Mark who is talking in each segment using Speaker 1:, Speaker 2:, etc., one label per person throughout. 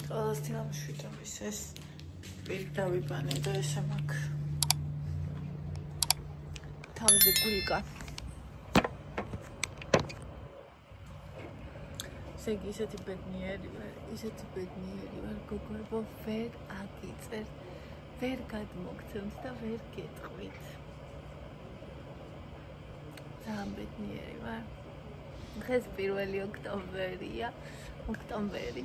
Speaker 1: ყველას თამშვიდობის ეს პირ დავიბანე და ესე მაქვს თავზე გულიკა სეგი ისეთი ბედნიერი ვარ გოგოებო ვერ აგიწერ ვერ გადმოგცემთ და ვერ გეტყვით ძალიან ბედნიერი ვარ დღეს 1 ოქტომბერია ოქტომბერი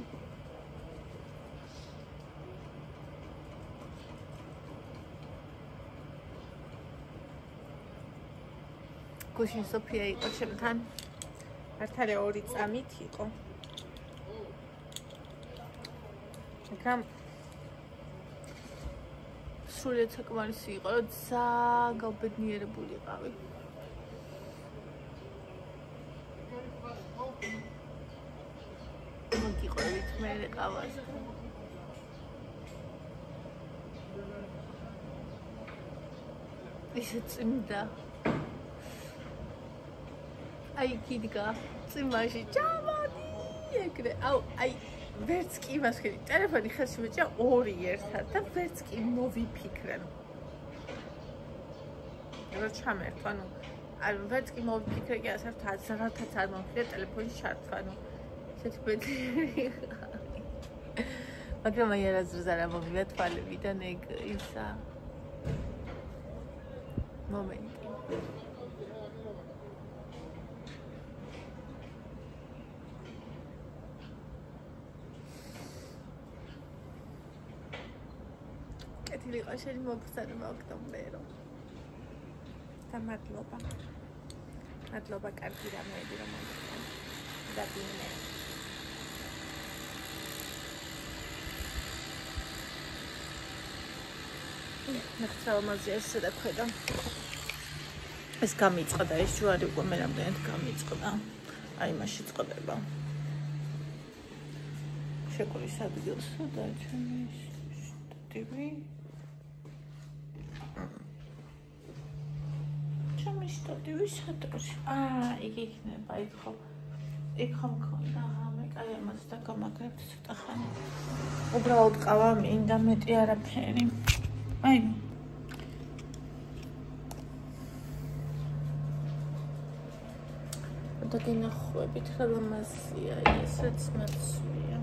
Speaker 1: გუშინ სოფია იყო ჩემთან მართალია 2 წამით იყო ეკამ სრულიად საკმარისი იყო რომ ძალიან გავბედნიერებული იყავი მოგიყვებით მე ყავას ისე წმინდა აი კიდგა წიმაში ჩამოდი ეგრე აუ აი ვერც კი იმას ხედი ტელეფონი ხელში მეჭა 2 ერთად და ვერც კი მოვიფიქრე რა ჩამერთ ანუ ვერც კი მოვიფიქრე კი ასე რაღაცაც არ მომხდე ტელეფონში ჩართვა ანუ ესეთი ბედნიერი მაგრამ აი არასდროს არ მომივიდა თვალებიდან ეგ ისა მომენტი ლიყო შენი მოგხსენება ოქტომბერო და მადლობა კარგი რამეები რომ მომხდენ დაბინე ნახსავმაზე ესე და ქვედა ეს გამიწყდა ეს ჯვარი უკვე მე რამდენად გამიწყდა აი მასში წყდება შეკურის ადგილს და ჩემი შტატივი შტატივი სადღაც იქ იქნება იქ ხომ მქონდა ამე კაი ამას დაგამაგრებთ ცოტა ხანი უბრალოდ ყავა მინდა მეტი არაფერი აი და გინახავთ ხელმასია ესეც მაცვია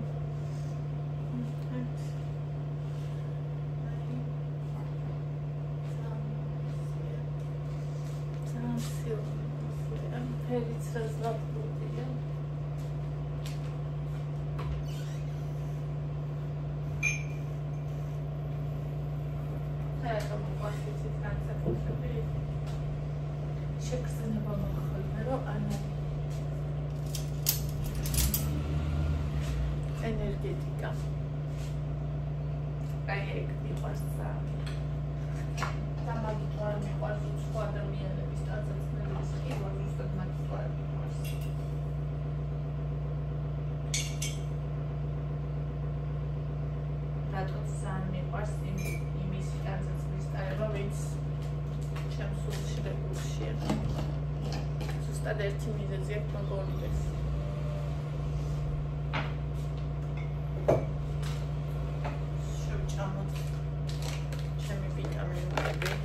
Speaker 1: Perits razlatılıyor. Hayatım başlıcı kanser bir şıksını bana bakılmıyor anne. Energetika. Gayet bir varsa. Tamam var mı? Var mı? Squadra mı? Biz azalsın. İyi var. Ratot sami pas imis განცდის დაება ვინც ჩემს სულში და გულშია. ზუსტად ერთი მიზეზი აქვს მოგონდეს. შევჭამოთ ჩემი ვიტამინები.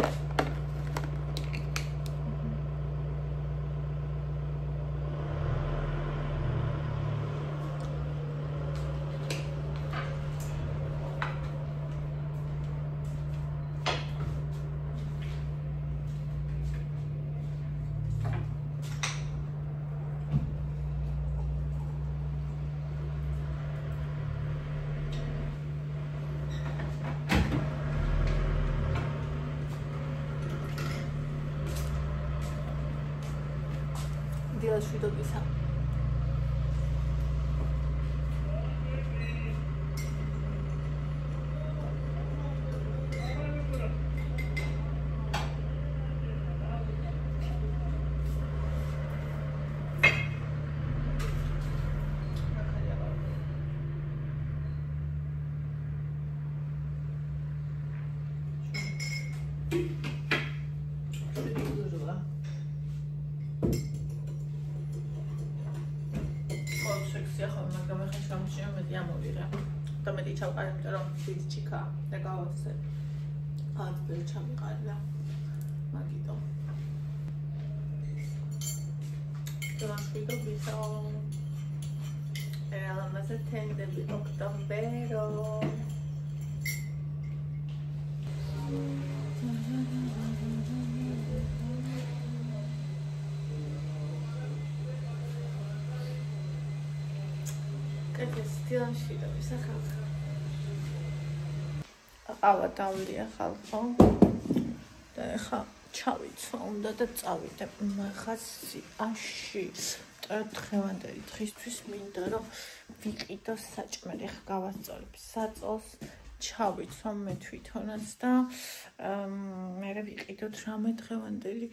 Speaker 1: დილაშვილობისა სექსია ხოლმე, მაგრამ ახლა შემოჩნია მეტი ამოვიღე. და მეტი ჩავყარე, იმიტომ რომ ის ჩიქა და გავაცე. ხალხ ვერ ჩამიყარი და მაგიტო. Transfido bisogno era la mese tende di octombero che gestione uscita questa casa aqava davlia khalqo da ეხა ჩავიცვა უნდა და წავიდე მაღაზიაში აში დღევანდელი დღისთვის მინდა რომ ვიყიდო საჭმელი ხა გავასწორებ საწოლს ჩავიცვა მე თვითონაც და მე ვიყიდოთ რამე დღევანდელი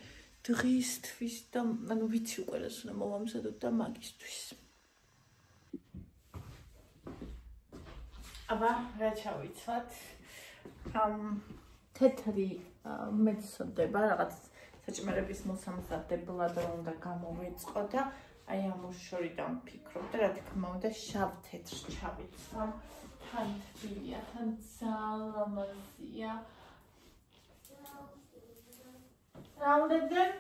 Speaker 1: დღისთვის და ანუ ვიცი უკვე რას უნდა მოვამზადოთ და მაგისთვის აბა რა ჩავიცვათ თეთრი მეცოდება რაღაც საჭმელების მოსამზადებლად რომ უნდა გამოვიწყო და აი ამ შორიდან ვფიქრობ და რა თქმა უნდა შავ თეთრს ჩავიცვა თან თბილია თან ძალამაზია რა უნდა ძენ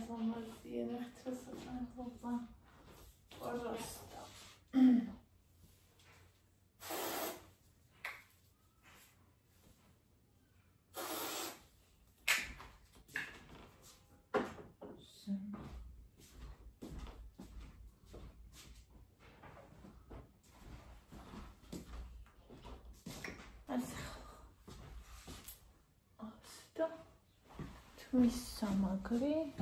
Speaker 1: ძალამაზია ნახტას ახლა Пожалуйста. Asta. Tmis samagri.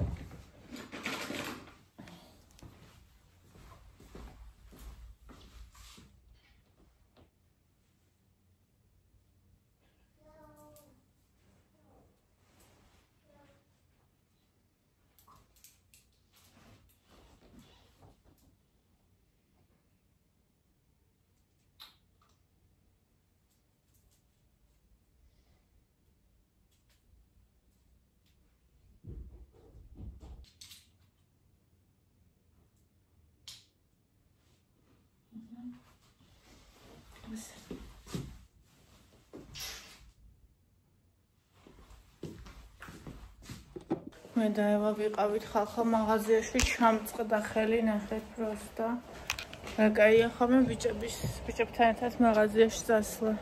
Speaker 1: მე და ევა ვიყავით ხალხო მაღაზიაში ჩამწყდა ხელი ნახეთ პროსტა რა კაია ხოლმე ბიჭებთან ერთად მაღაზიაში წასვლა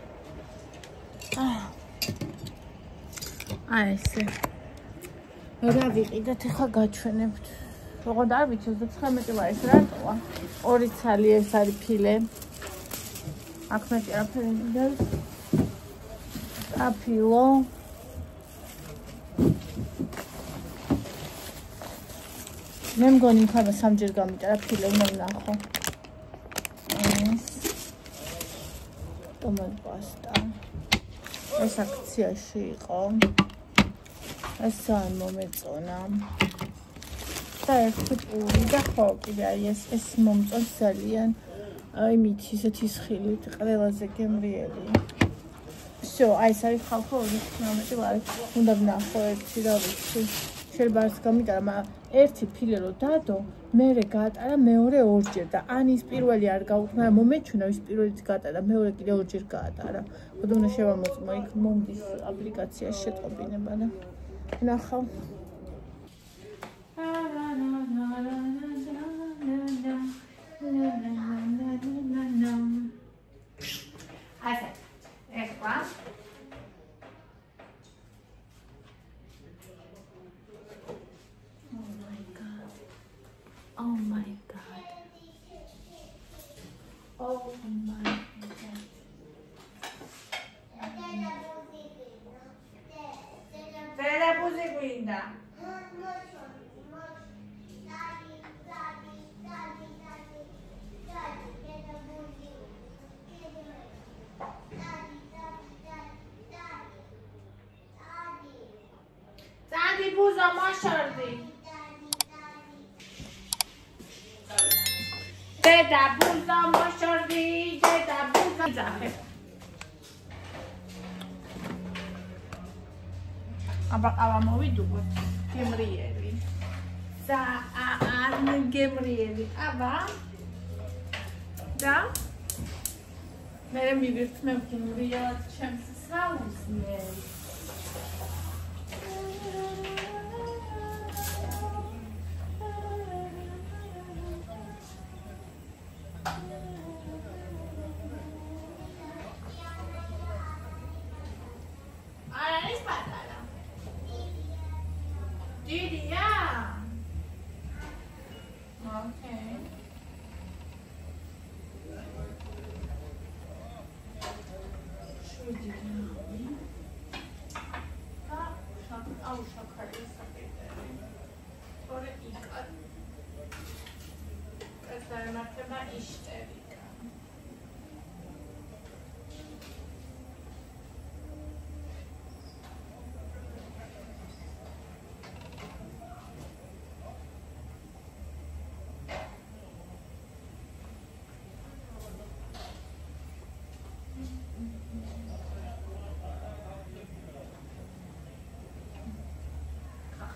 Speaker 1: აი ესე რა ვიყიდათ ახლა გაჩვენებთ ოღონდ არ ვიცი 39 ლარი ეს რატოა ორი ცალი ეს არის ფილე აქ მეტი არაფერი მიდევს აფილო მე მგონი ხანა სამჯერ გამიტარა ფილე უნდა ვნახო ეს ტომატ პასტა ეს აქციაში იყო ეს არ მომეწონა და ერთი პური და ხო კიდე აი ეს მომწონს ძალიან აი მით ისეთი სხილით ყველაზე გემრიელი всё აი ეს არის ხალხო 19 ლარი უნდა ვნახო ერთი რა ვიცი შეიძლება არც გამიტარა მაგრამ ერთი ფილე რო დადო მერე გაატარა მეორე ორჯერ და ან ის პირველი არ გაუყნა მომეჩვენა ის პირველიც გაატარა მეორე კიდე ორჯერ გაატარა ხოდა უნდა შევამოწმო იქ მომდის აპლიკაციაში შეტყობინება და ნახავ ასე ეხლა Oh my god. Oh my god. Telepuzi guinda. Tadi buza mashardi. Deda buza mashardi, deda buza. აბა ყავა მოვიდუღოთ. გემრიელი. ან გემრიელი. აბა. და მე მივირთმევ გემრიელად ჩემს საუზმელს.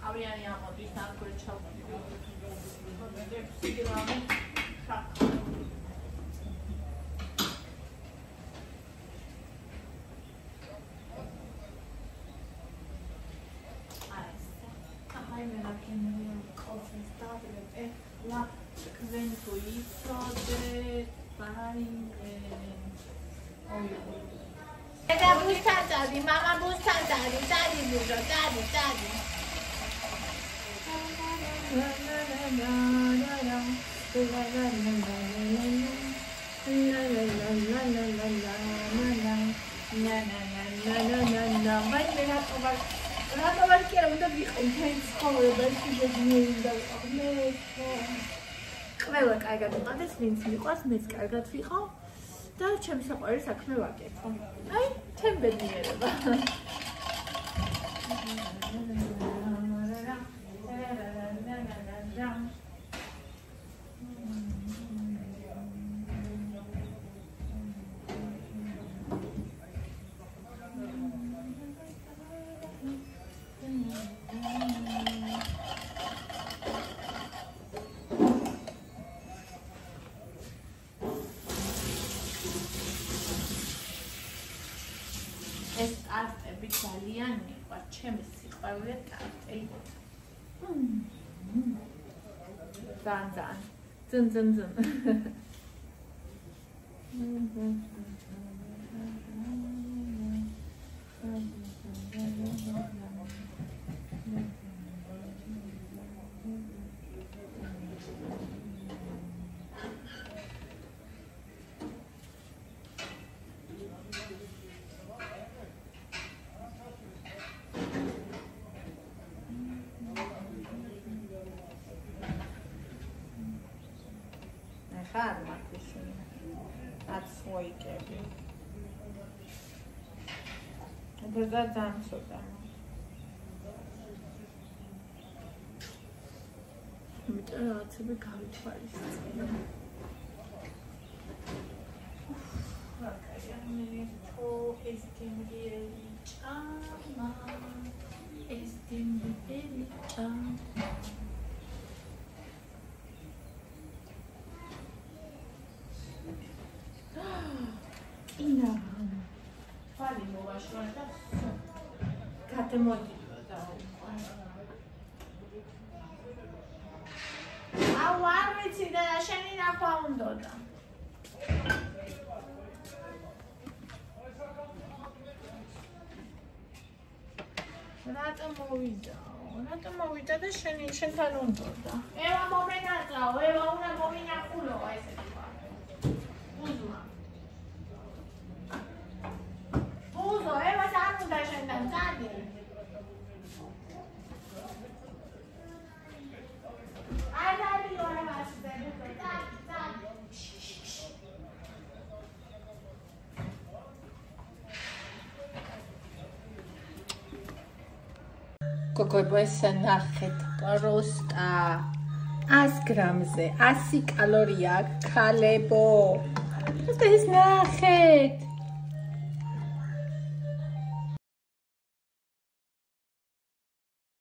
Speaker 1: Avriani amadı, sen böyle çalıyor. Böyle sigara şak. Ay merak etmiyorum. Kalsın tabii. La vento isso de Dede bustan dadi, mama bustan dadi, dadi bujo, dadi. ყველა კარგად ვიყავდეს, ვინც მიყვარს, მეც კარგად ვიყავ და ჩემი საყვარელი საქმე ვაკეთო. აი, ჩემ ბედნიერება. ეს ტარტები ძალიან მიყვარს, ჩემი სიყვარული ტარტები. ძალიან. ძნ. ხარ მათში აცოიკები და დამცოდა მეტად რაღაცები გავითვალისწინე რაკაი თო ეს გემრიელი ჭამა ეს გემრიელი ჭამა Ina. Fali mოვაშორდა. გადმოდიო და აუ არ ვიცი და შენი ნახვა უნდოდა. რატომ მოვიდა და შენთან უნდოდა. ევა მომენაძაო, ევა უნდა მომინახულო ესეთი ვარ. უზმა. Uzo, eva să nu te așteptăți. Hai, dai, eu am așteptat. Cocoi puoi să nachet prosta. 100 grame, 100 caloria, calebo. Asta este nachet.